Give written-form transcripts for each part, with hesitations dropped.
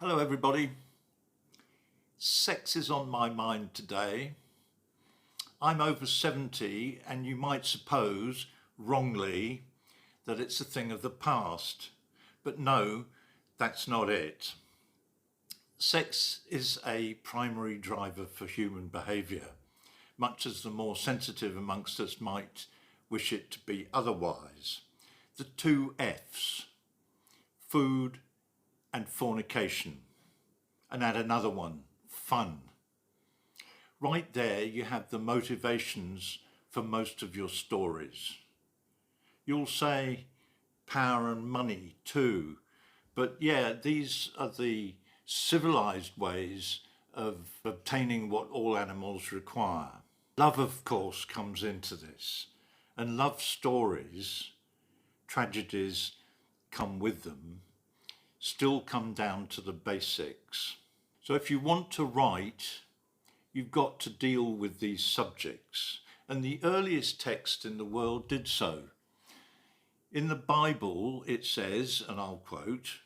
Hello everybody. Sex is on my mind today. I'm over 70 and you might suppose, wrongly, that it's a thing of the past. But no, that's not it. Sex is a primary driver for human behaviour, much as the more sensitive amongst us might wish it to be otherwise. The two F's, food and fornication, and add another one, fun. Right there you have the motivations for most of your stories. You'll say power and money too, but yeah, these are the civilized ways of obtaining what all animals require. Love, of course, comes into this, and love stories, tragedies come with them, still come down to the basics. So if you want to write, you've got to deal with these subjects. And the earliest text in the world did so. In the Bible, it says, and I'll quote,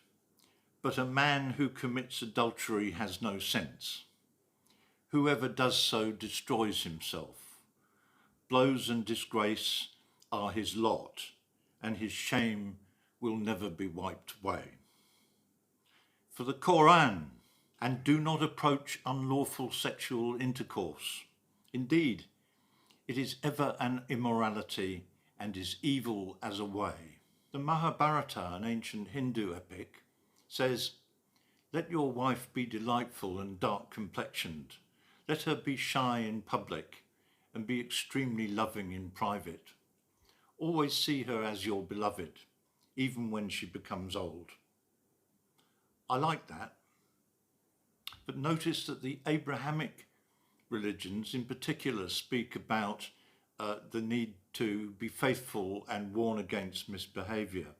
"But a man who commits adultery has no sense. Whoever does so destroys himself. Blows and disgrace are his lot, and his shame will never be wiped away." For the Quran, "And do not approach unlawful sexual intercourse. Indeed, it is ever an immorality and is evil as a way." The Mahabharata, an ancient Hindu epic, says, "Let your wife be delightful and dark-complexioned. Let her be shy in public and be extremely loving in private. Always see her as your beloved, even when she becomes old." I like that. But notice that the Abrahamic religions in particular speak about the need to be faithful and warn against misbehaviour.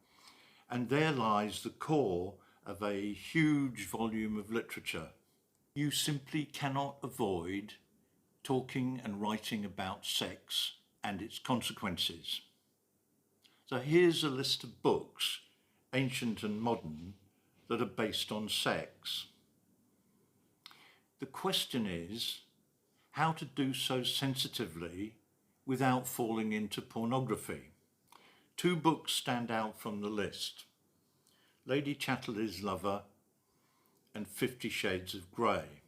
And there lies the core of a huge volume of literature. You simply cannot avoid talking and writing about sex and its consequences. So here's a list of books, ancient and modern, that are based on sex. The question is how to do so sensitively without falling into pornography. Two books stand out from the list: Lady Chatterley's Lover and 50 Shades of Grey.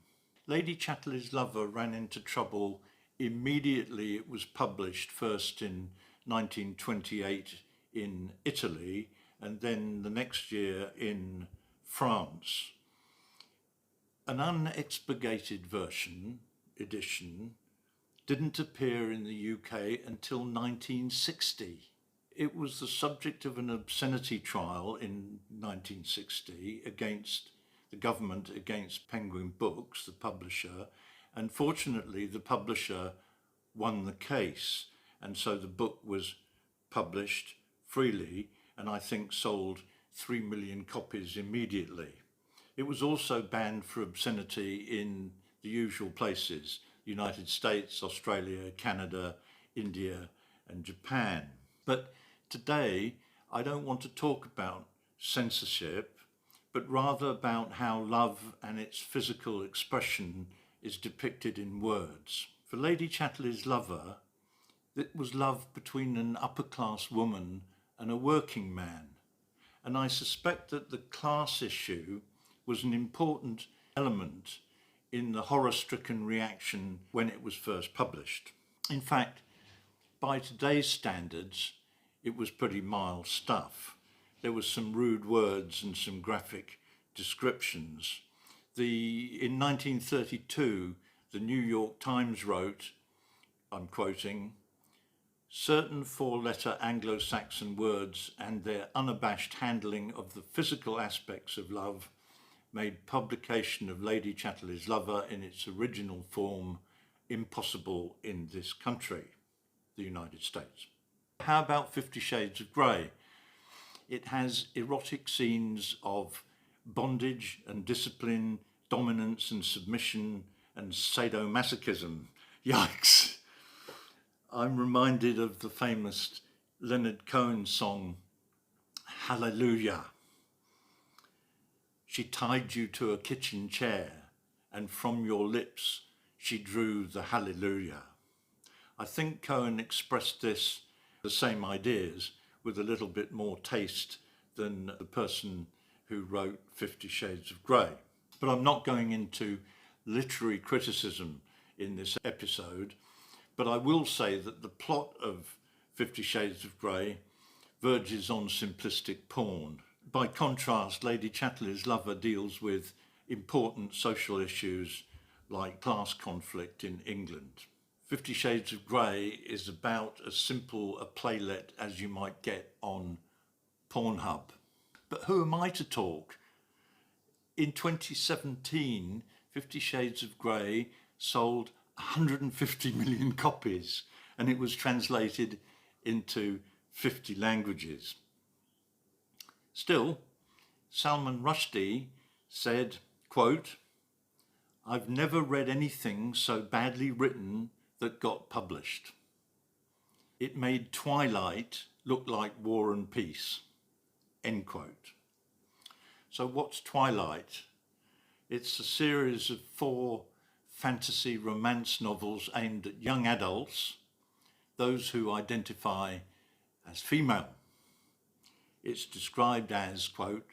Lady Chatterley's Lover ran into trouble immediately it was published, first in 1928 in Italy and then the next year in France. An unexpurgated edition didn't appear in the UK until 1960. It was the subject of an obscenity trial in 1960 against the government, against Penguin Books, the publisher, and fortunately the publisher won the case, and so the book was published freely and I think sold 3 million copies immediately. It was also banned for obscenity in the usual places: United States, Australia, Canada, India, and Japan. But today, I don't want to talk about censorship, but rather about how love and its physical expression is depicted in words. For Lady Chatterley's Lover, it was love between an upper-class woman and a working man. And I suspect that the class issue was an important element in the horror-stricken reaction when it was first published. In fact, by today's standards, it was pretty mild stuff. There was some rude words and some graphic descriptions. In 1932, the New York Times wrote, I'm quoting, "Certain four-letter Anglo-Saxon words and their unabashed handling of the physical aspects of love made publication of Lady Chatterley's Lover in its original form impossible in this country," the United States. How about 50 Shades of Grey? It has erotic scenes of bondage and discipline, dominance and submission, and sadomasochism. Yikes! I'm reminded of the famous Leonard Cohen song, Hallelujah. She tied you to a kitchen chair, and from your lips she drew the hallelujah. I think Cohen expressed the same ideas with a little bit more taste than the person who wrote 50 Shades of Grey. But I'm not going into literary criticism in this episode, but I will say that the plot of 50 Shades of Grey verges on simplistic porn. By contrast, Lady Chatterley's Lover deals with important social issues like class conflict in England. 50 Shades of Grey is about as simple a playlet as you might get on Pornhub. But who am I to talk? In 2017, 50 Shades of Grey sold 150 million copies, and it was translated into 50 languages. Still, Salman Rushdie said, quote, "I've never read anything so badly written that got published. It made Twilight look like War and Peace," end quote. So what's Twilight? It's a series of 4 fantasy romance novels aimed at young adults, those who identify as female. It's described as, quote,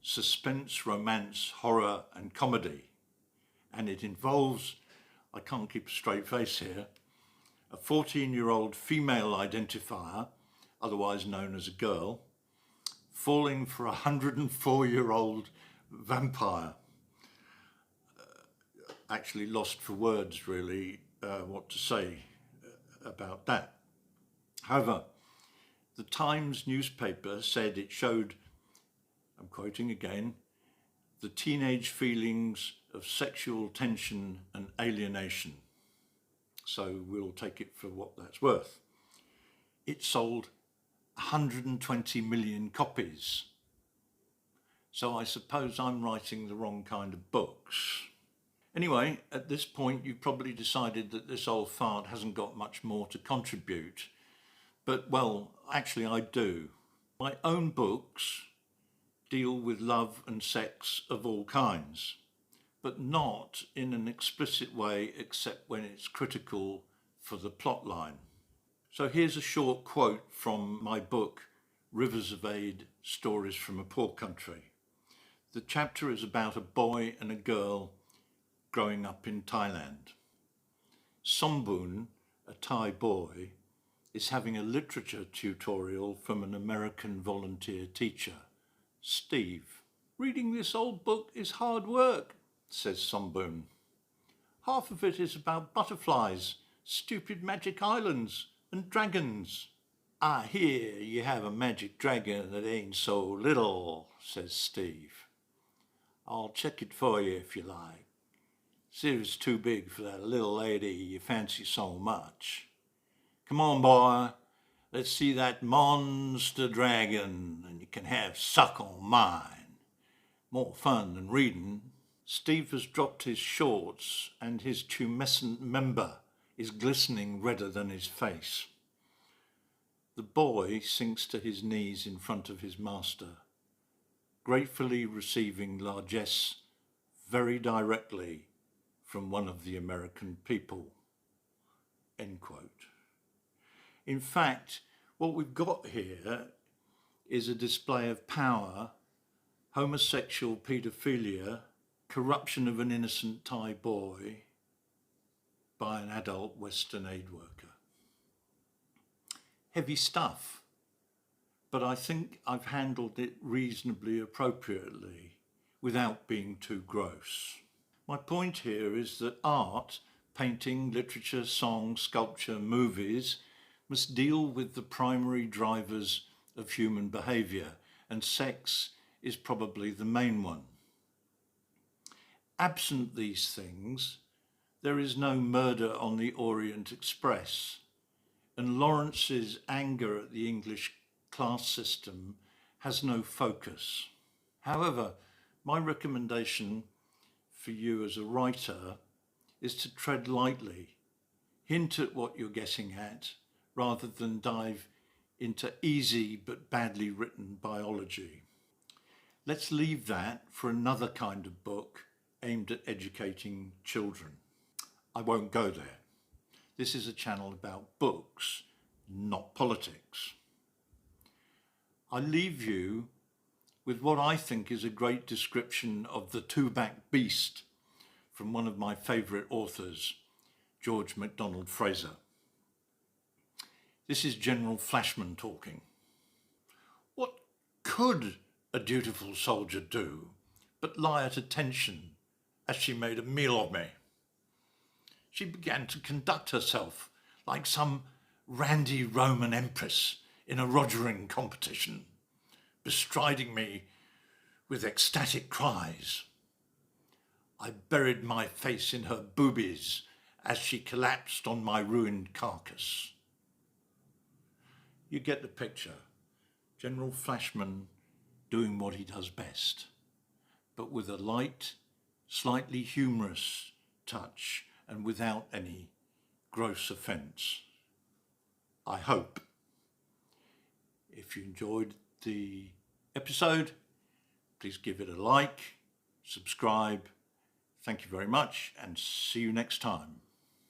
suspense, romance, horror and comedy. And it involves, I can't keep a straight face here, a 14-year-old female identifier, otherwise known as a girl, falling for a 104-year-old vampire. Actually lost for words, really, what to say about that. However, the Times newspaper said it showed, I'm quoting again, the teenage feelings of sexual tension and alienation. So we'll take it for what that's worth. It sold 120 million copies. So I suppose I'm writing the wrong kind of books. Anyway, at this point, you've probably decided that this old fart hasn't got much more to contribute. But, well, actually I do. My own books deal with love and sex of all kinds, but not in an explicit way except when it's critical for the plot line. So here's a short quote from my book, Rivers of Aid, Stories from a Poor Country. The chapter is about a boy and a girl growing up in Thailand. Sombun, a Thai boy, is having a literature tutorial from an American volunteer teacher, Steve. "Reading this old book is hard work," says Sombun. "Half of it is about butterflies, stupid magic islands, and dragons." "I hear you have a magic dragon that ain't so little," says Steve. "I'll check it for you if you like. See if it's too big for that little lady you fancy so much. Come on, boy, let's see that monster dragon, and you can have suck on mine. More fun than reading." Steve has dropped his shorts and his tumescent member is glistening redder than his face. The boy sinks to his knees in front of his master, gratefully receiving largesse very directly from one of the American people. End quote. In fact, what we've got here is a display of power, homosexual paedophilia, corruption of an innocent Thai boy by an adult Western aid worker. Heavy stuff, but I think I've handled it reasonably appropriately without being too gross. My point here is that art, painting, literature, song, sculpture, movies must deal with the primary drivers of human behaviour, and sex is probably the main one. Absent these things, there is no Murder on the Orient Express, and Lawrence's anger at the English class system has no focus. However, my recommendation for you as a writer is to tread lightly, hint at what you're getting at, rather than dive into easy but badly written biology. Let's leave that for another kind of book aimed at educating children. I won't go there. This is a channel about books, not politics. I leave you with what I think is a great description of the two-backed beast from one of my favourite authors, George MacDonald Fraser. This is General Flashman talking. What could a dutiful soldier do but lie at attention as she made a meal of me? She began to conduct herself like some randy Roman empress in a rogering competition, bestriding me with ecstatic cries. I buried my face in her boobies as she collapsed on my ruined carcass. You get the picture. General Flashman doing what he does best, but with a light, slightly humorous touch and without any gross offence. I hope. If you enjoyed the episode, please give it a like, subscribe. Thank you very much and see you next time.